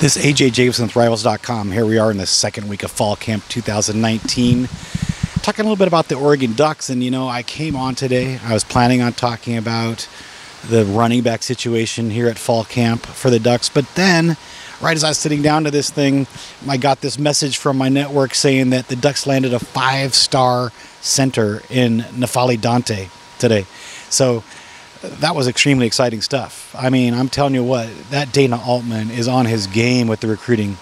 This is AJ Jacobson with Rivals.com. Here we are in the second week of Fall Camp 2019. Talking a little bit about the Oregon Ducks, and I came on today. I was planning on talking about the running back situation here at Fall Camp for the Ducks, but then right as I was sitting down to this thing, I got this message from my network saying that the Ducks landed a 5-star center in N'Faly Dante today. So that was extremely exciting stuff. I mean, I'm telling you what, that Dana Altman is on his game with the recruiting.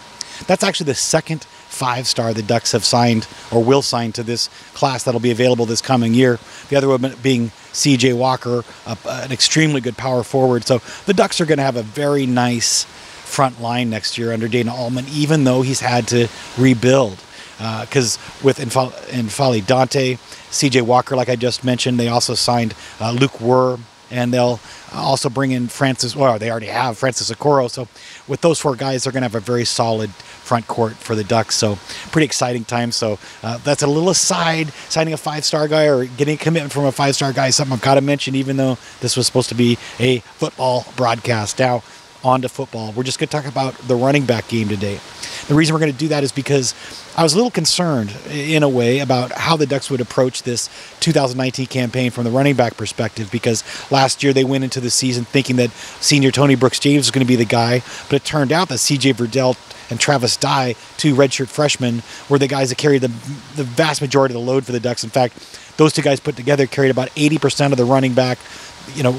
That's actually the second 5-star the Ducks have signed or will sign to this class that'll be available this coming year. The other one being C.J. Walker, an extremely good power forward. So the Ducks are going to have a very nice front line next year under Dana Altman, even though he's had to rebuild. Because with N'Faly Dante, C.J. Walker, like I just mentioned, they also signed Luke Werr, and they'll also bring in they already have Francis Okoro. So with those 4 guys, they're going to have a very solid front court for the Ducks. So pretty exciting time. So that's a little aside. Signing a 5-star guy or getting a commitment from a 5-star guy is something I've got to mention, even though this was supposed to be a football broadcast. Now, on to football. We're just going to talk about the running back game today. The reason we're going to do that is because I was a little concerned, in a way, about how the Ducks would approach this 2019 campaign from the running back perspective, because last year they went into the season thinking that senior Tony Brooks-James was going to be the guy, but it turned out that C.J. Verdell and Travis Dye, 2 redshirt freshmen, were the guys that carried the vast majority of the load for the Ducks. In fact, those 2 guys put together carried about 80% of the running back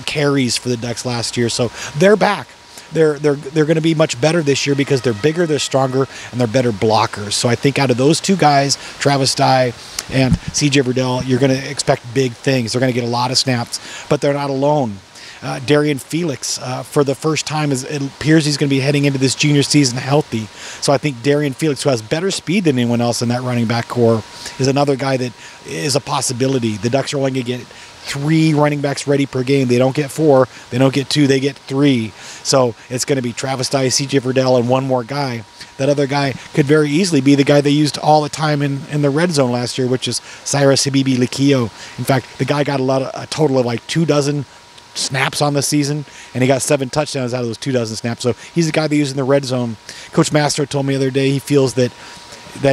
carries for the Ducks last year. So they're back. They're going to be much better this year because they're bigger, they're stronger, and they're better blockers. So I think out of those 2 guys, Travis Dye and C.J. Verdell, you're going to expect big things. They're going to get a lot of snaps, but they're not alone. Darian Felix, for the first time, it appears he's going to be heading into this junior season healthy. So I think Darian Felix, who has better speed than anyone else in that running back core, is another guy that is a possibility. The Ducks are only going to get 3 running backs ready per game. They don't get 4, they don't get 2, they get 3. So it's going to be Travis Dye, C.J. Verdell, and one more guy. That other guy could very easily be the guy they used all the time in the red zone last year, which is Cyrus Habibi-Likio. In fact, the guy got a total of like 24 snaps on the season, and he got 7 touchdowns out of those 24 snaps. So he's the guy they use in the red zone. Coach Mastro told me the other day he feels that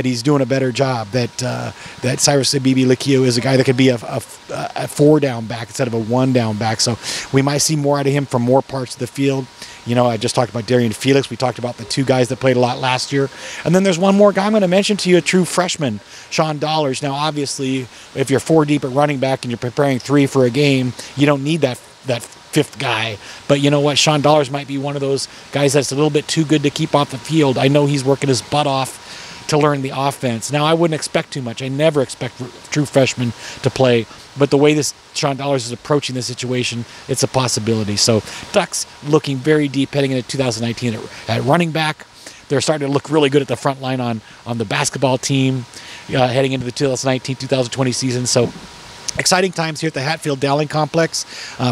he's doing a better job, that Cyrus Habibi-Likio is a guy that could be a 4-down back instead of a 1-down back. So we might see more out of him from more parts of the field. I just talked about Darian Felix. We talked about the 2 guys that played a lot last year. And then there's one more guy I'm going to mention to you, a true freshman, Sean Dollars. Now, obviously, if you're 4 deep at running back and you're preparing 3 for a game, you don't need that 5th guy. But you know what? Sean Dollars might be one of those guys that's a little bit too good to keep off the field. I know he's working his butt off to learn the offense. Now, I wouldn't expect too much. I never expect true freshmen to play. But the way this Sean Dollars is approaching the situation, it's a possibility. So Ducks looking very deep heading into 2019 at running back. They're starting to look really good at the front line on the basketball team heading into the 2019-2020 season. So exciting times here at the Hatfield Dowling Complex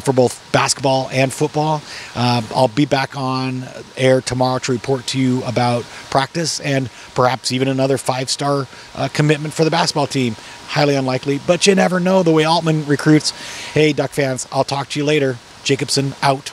for both basketball and football. I'll be back on air tomorrow to report to you about practice and perhaps even another 5-star commitment for the basketball team. Highly unlikely, but you never know the way Altman recruits. Hey, Duck fans, I'll talk to you later. Jacobson out.